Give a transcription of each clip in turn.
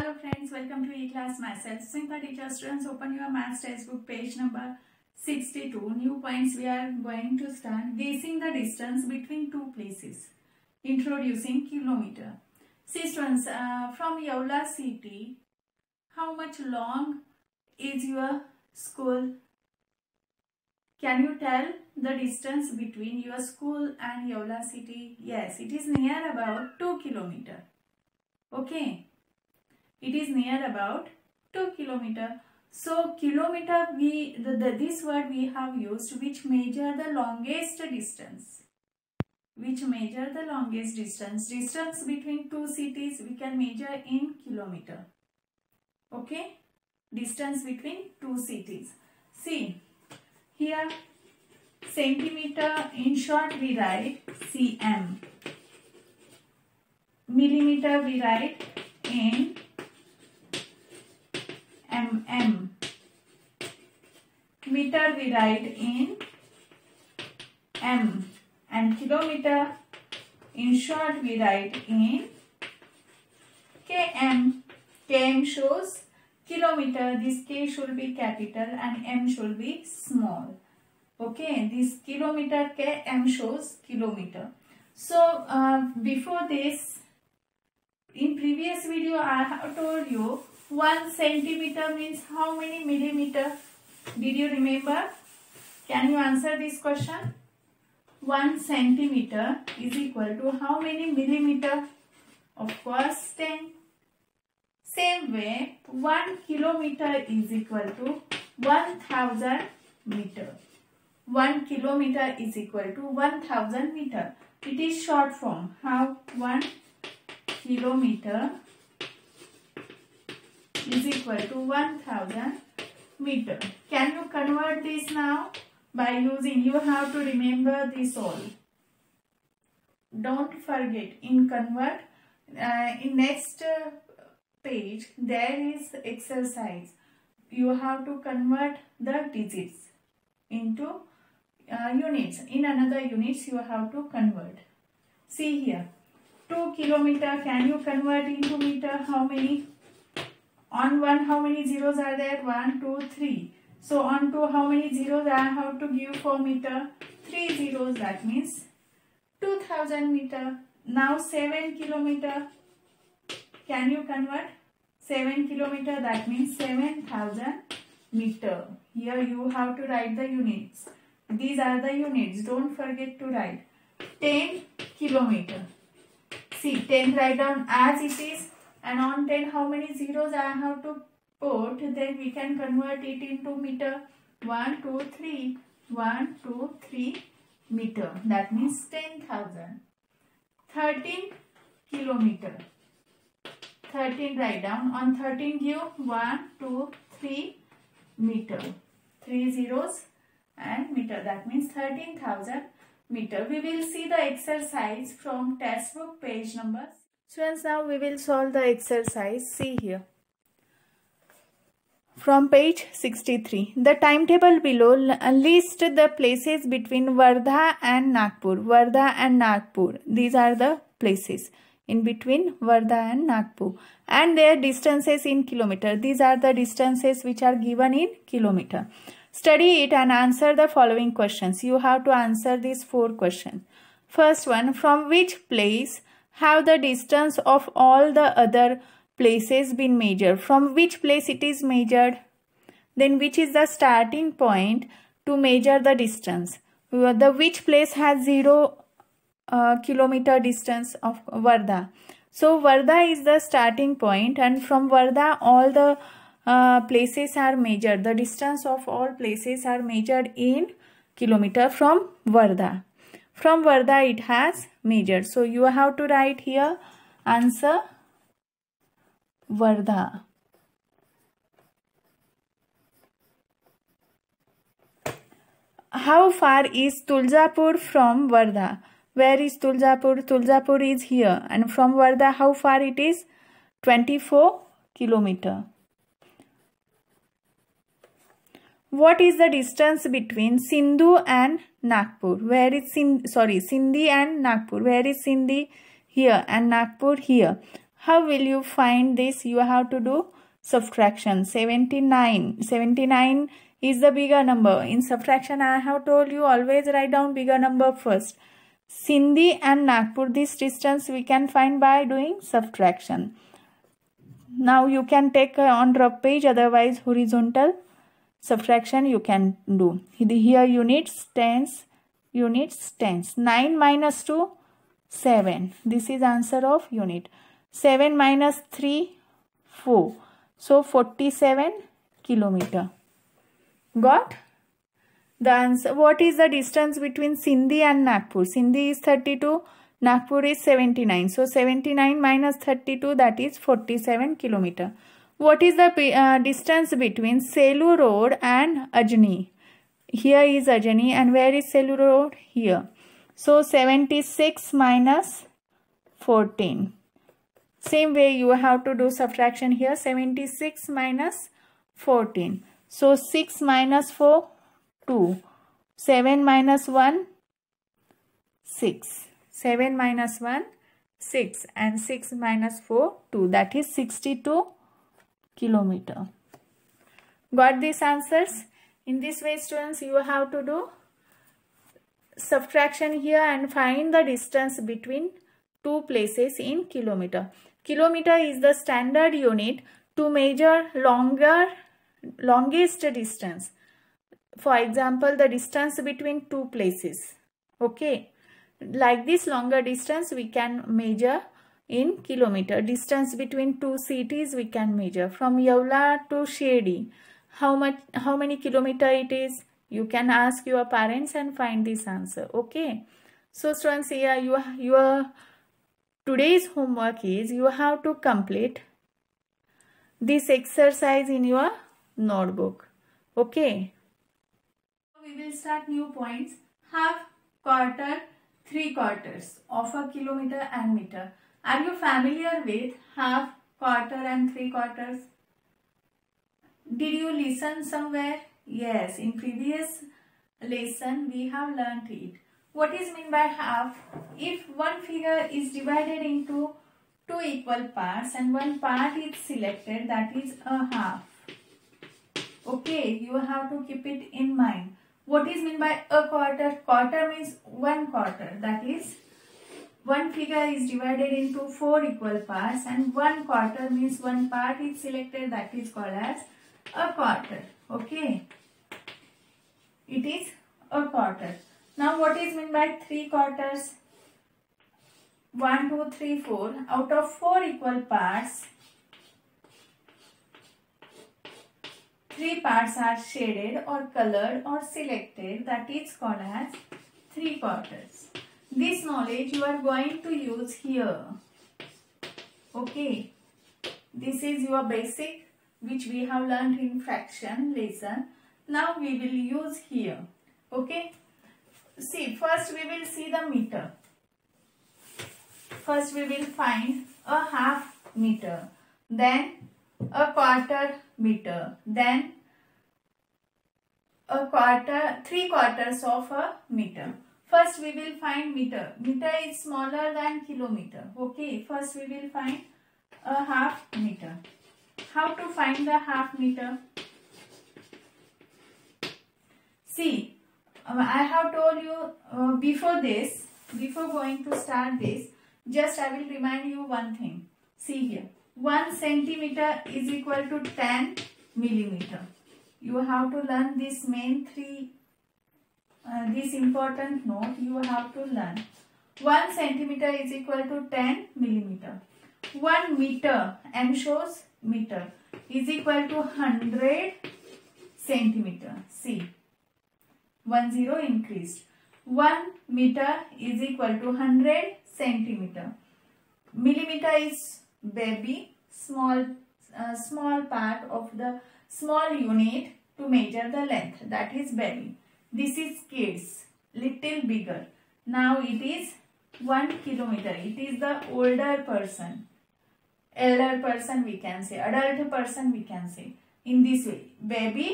Hello friends, welcome to E-Class Myself. Simple teacher students, open your maths textbook page number 62. New points we are going to start. Guessing the distance between two places. Introducing kilometer. See students, from Yeola city, how much long is your school? Can you tell the distance between your school and Yeola city? Yes, it is near about 2 kilometers. Okay. It is near about 2 kilometers. So kilometer, this word we have used which measure the longest distance. Which measure the longest distance. Distance between two cities we can measure in kilometer. Okay. Distance between two cities. See here, centimeter in short we write cm. Millimeter we write in mm. Meter we write in m. And kilometer in short we write in km. Km shows kilometer. This k should be capital and m should be small. Okay, this kilometer km shows kilometer. So before this, in previous video I have told you 1 centimeter means how many millimeter? Did you remember? Can you answer this question? 1 centimeter is equal to how many millimeter? Of course 10. Same way 1 kilometer is equal to 1000 meter. 1 kilometer is equal to 1000 meter. It is short form. How? 1 kilometer is equal to 1000 meter. Can you convert this now? By using, you have to remember this all. Don't forget, in convert, in next page, there is exercise. You have to convert the digits into units. In another units, you have to convert. See here, 2 kilometer, can you convert into meter? How many? On 1, how many zeros are there? 1, 2, 3. So on 2, how many zeros I have to give for meter? 3 zeros. That means 2000 meter. Now 7 kilometer. Can you convert? 7 kilometer. That means 7000 meter. Here you have to write the units. These are the units. Don't forget to write. 10 kilometer. See, 10 write down as it is. And on 10, how many zeros I have to put? Then we can convert it into meter. 1, 2, 3. 1, 2, 3 meter. That means 10,000. 13 kilometer. 13 write down. On 13 give 1, 2, 3 meter. 3 zeros and meter. That means 13,000 meter. We will see the exercise from textbook page number. Students, now we will solve the exercise. See here. From page 63. The timetable below lists the places between Wardha and Nagpur. Wardha and Nagpur. These are the places in between Wardha and Nagpur. And their distances in kilometer. These are the distances which are given in kilometer. Study it and answer the following questions. You have to answer these 4 questions. First one, from which place have the distance of all the other places been measured? From which place it is measured? Then which is the starting point to measure the distance? Which place has 0 kilometer distance of Wardha? So Wardha is the starting point, and from Wardha all the places are measured. The distance of all places are measured in kilometer from Wardha. From Wardha it has measured. So you have to write here answer Wardha. How far is Tuljapur from Wardha? Where is Tuljapur? Tuljapur is here. And from Wardha how far it is? 24 kilometer. What is the distance between Sindhu and Nagpur? Where is Sindhi and Nagpur? Where is Sindhi? Here, and Nagpur here. How will you find this? You have to do subtraction. 79 is the bigger number. In subtraction, I have told you always write down bigger number first. Sindhi and Nagpur, this distance we can find by doing subtraction. Now you can take on rough page, otherwise horizontal subtraction you can do. Here units, tens, 9 minus 2, 7. This is answer of unit. 7 minus 3, 4. So 47 kilometer. Got? The answer. What is the distance between Sindhi and Nagpur? Sindhi is 32, Nagpur is 79. So 79 minus 32, that is 47 kilometer. What is the distance between Selu Road and Ajni? Here is Ajni, and where is Selu Road? Here. So 76 minus 14. Same way you have to do subtraction here. 76 minus 14. So 6 minus 4, 2. 7 minus 1, 6. 7 minus 1, 6. And 6 minus 4, 2. That is 62 kilometer. Got these answers? In this way, students, you have to do subtraction here and find the distance between two places in kilometer. Kilometer is the standard unit to measure longest distance. For example, the distance between two places. Okay. Like this longer distance we can measure in kilometer. Distance between two cities we can measure. From Yeola to Shirdi, how many kilometer it is? You can ask your parents and find this answer. Okay. So students, here your today's homework is you have to complete this exercise in your notebook. Okay. We will start new points. Half, quarter, 3/4 of a kilometer and meter. Are you familiar with half, quarter and 3/4? Did you listen somewhere? Yes, in previous lesson we have learnt it. What is meant by half? If one figure is divided into two equal parts and one part is selected, that is a half. Okay, you have to keep it in mind. What is meant by a quarter? Quarter means 1/4. That is, one figure is divided into 4 equal parts and 1/4 means one part is selected, that is called as a quarter. Okay. It is a quarter. Now what is meant by 3/4? 1, 2, 3, 4. Out of 4 equal parts, 3 parts are shaded or colored or selected, that is called as 3/4. This knowledge you are going to use here. Okay. This is your basic which we have learned in fraction lesson. Now we will use here. Okay. See, first we will see the meter. First we will find a half meter, then a quarter meter, then a quarter, 3/4 of a meter. First we will find meter. Meter is smaller than kilometer. Okay, first we will find a half meter. How to find the half meter? See, I have told you before going to start this, just I will remind you one thing. See here, 1 centimeter is equal to 10 millimeter. You have to learn this main this important note you have to learn. 1 centimeter is equal to 10 millimeter. 1 meter, M shows meter, is equal to 100 centimeter. See, 1 0 increased. 1 meter is equal to 100 centimeter. Millimeter is baby, small part of the small unit to measure the length, that is baby. This is kids, little bigger. Now it is 1 kilometer. It is the older person, elder person we can say, adult person we can say. In this way, baby,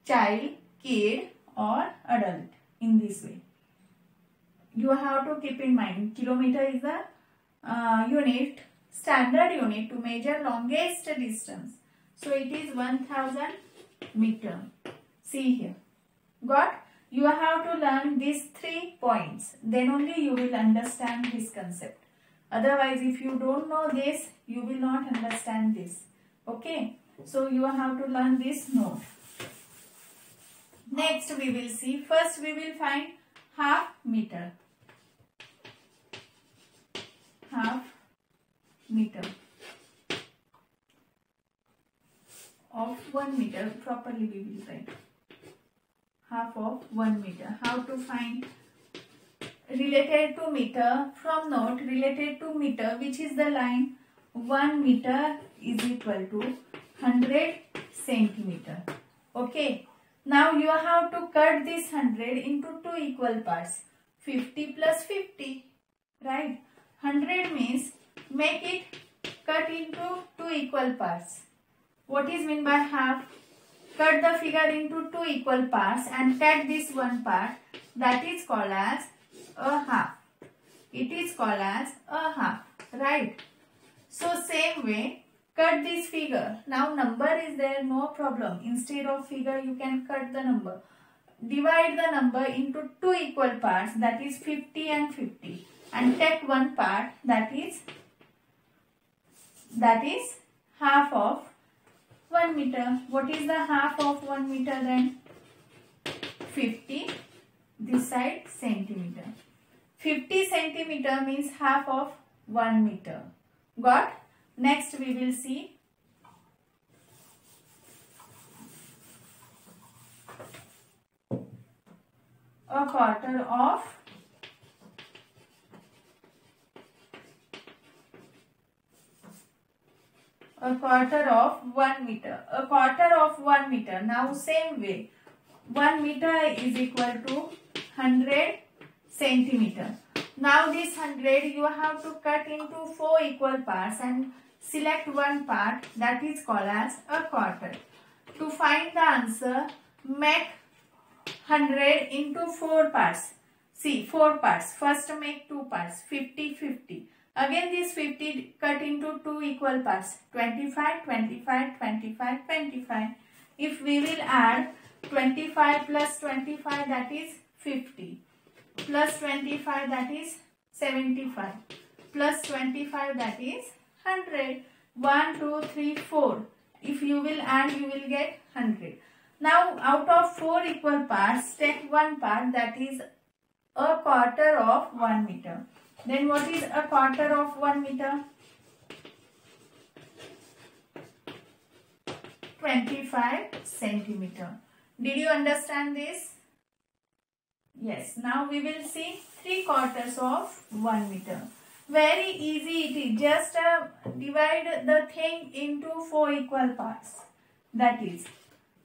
child, kid or adult. In this way, you have to keep in mind kilometer is the unit standard unit to measure longest distance. So it is 1000 meter. See here. Got? You have to learn these 3 points. Then only you will understand this concept. Otherwise, if you don't know this, you will not understand this. Okay? So you have to learn this note. Next we will see. First we will find half meter. Half meter of 1 meter. Properly we will write. Half of 1 meter. How to find? Related to meter, from note related to meter, which is the line 1 meter is equal to 100 centimeter. Okay. Now you have to cut this 100 into 2 equal parts. 50 plus 50. Right. 100 means make it cut into 2 equal parts. What is meant by half? Cut the figure into 2 equal parts and cut this one part. That is called as a half. It is called as a half. Right. So same way, cut this figure. Now number is there, no problem. Instead of figure you can cut the number. Divide the number into 2 equal parts, that is 50 and 50. And take one part, that is half of 1 meter. What is the half of 1 meter then? 50. This side centimeter. 50 centimeter means half of 1 meter. Got? Next we will see a quarter of 1 meter. A quarter of 1 meter. Now same way. 1 meter is equal to 100 centimeter. Now this 100 you have to cut into 4 equal parts and select one part, that is called as a quarter. To find the answer, make 100 into 4 parts. See, 4 parts. First make 2 parts. 50, 50. Again this 50 cut into 2 equal parts. 25, 25, 25, 25. If we will add 25 plus 25, that is 50. Plus 25, that is 75. Plus 25, that is 100. 1, 2, 3, 4. If you will add, you will get 100. Now out of 4 equal parts, take one part, that is a quarter of 1 meter. Then what is a quarter of 1 meter? 25 centimeter. Did you understand this? Yes. Now we will see 3/4 of 1 meter. Very easy it is. Just divide the thing into 4 equal parts. That is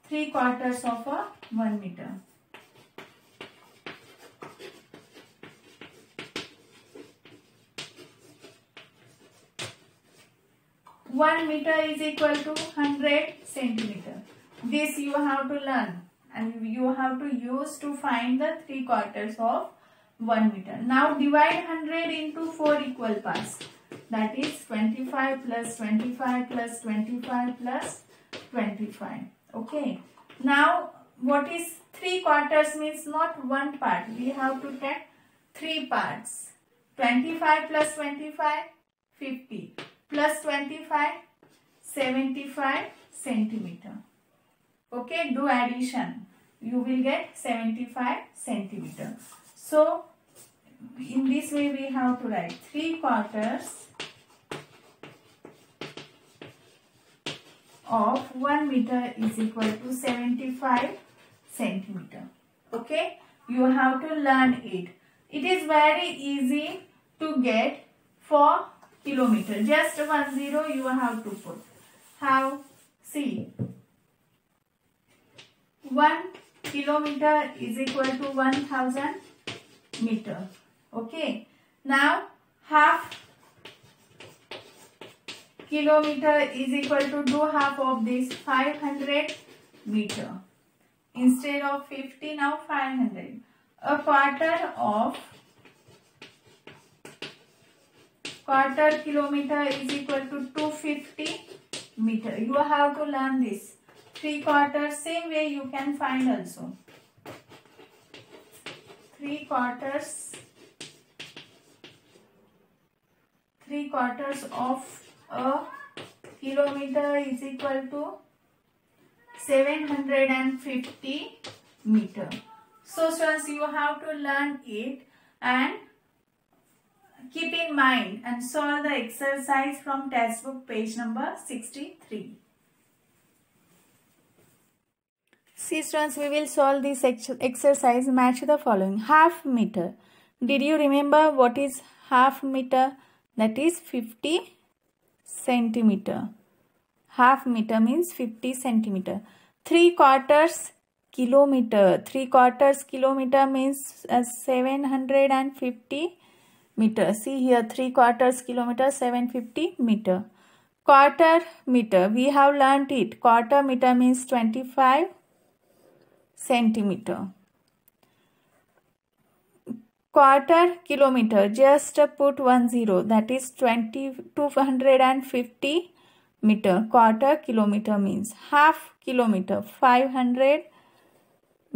3/4 of 1 meter. 1 meter is equal to 100 centimeter. This you have to learn and you have to use to find the 3/4 of 1 meter. Now divide 100 into 4 equal parts. That is 25 plus 25 plus 25 plus 25. Okay. Now what is 3/4 means not one part. We have to take 3 parts. 25 plus 25, 50. Plus 25, 75 centimeter. Okay, do addition. You will get 75 centimeter. So, in this way we have to write 3/4 of 1 meter is equal to 75 centimeter. Okay, you have to learn it. It is very easy to get for kilometer. Just 10 you have to put. How? See. 1 kilometer is equal to 1000 meter. Okay. Now half kilometer is equal to do half of this 500 meter. Instead of 50 now 500. A quarter of quarter kilometer is equal to 250 meter. You have to learn this. 3/4, same way you can find also. 3/4 of a kilometer is equal to 750 meter. So students, you have to learn it and keep in mind and solve the exercise from textbook page number 63. See students, we will solve this exercise. Match the following. Half meter. Did you remember what is half meter? That is 50 centimeter. Half meter means 50 centimeter. 3/4 kilometer. 3/4 kilometer means 750 meter. See here, 3/4 kilometer, 750 meter. Quarter meter. We have learnt it. Quarter meter means 25 centimeter. Quarter kilometer, just put 10, that is 250 meter. Quarter kilometer means half kilometer, 500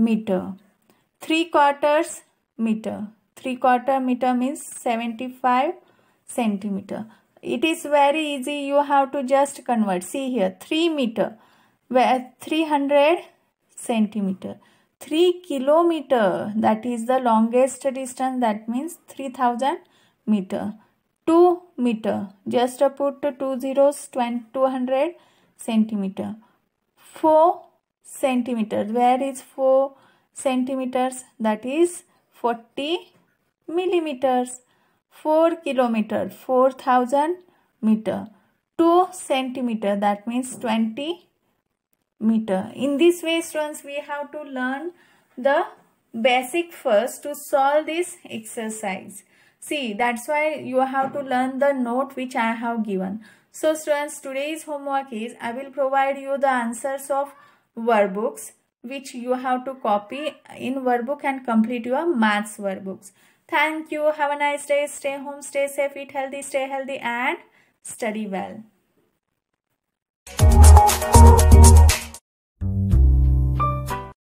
meter. 3/4 meter. 3/4 meter means 75 centimeter. It is very easy. You have to just convert. See here, 3 meter, where 300 centimeter. 3 kilometer, that is the longest distance, that means 3000 meter. 2 meter, just put 2 zeros, 200 centimeter. 4 centimeters, where is 4 centimeters? That is 40 millimeters. 4 kilometer, 4000 meter. 2 centimeter, that means 20 meter. In this way students, we have to learn the basic first to solve this exercise. See, that's why you have to learn the note which I have given. So students, today's homework is, I will provide you the answers of workbooks which you have to copy in workbook and complete your maths workbooks. Thank you. Have a nice day. Stay home, stay safe, eat healthy, stay healthy and study well.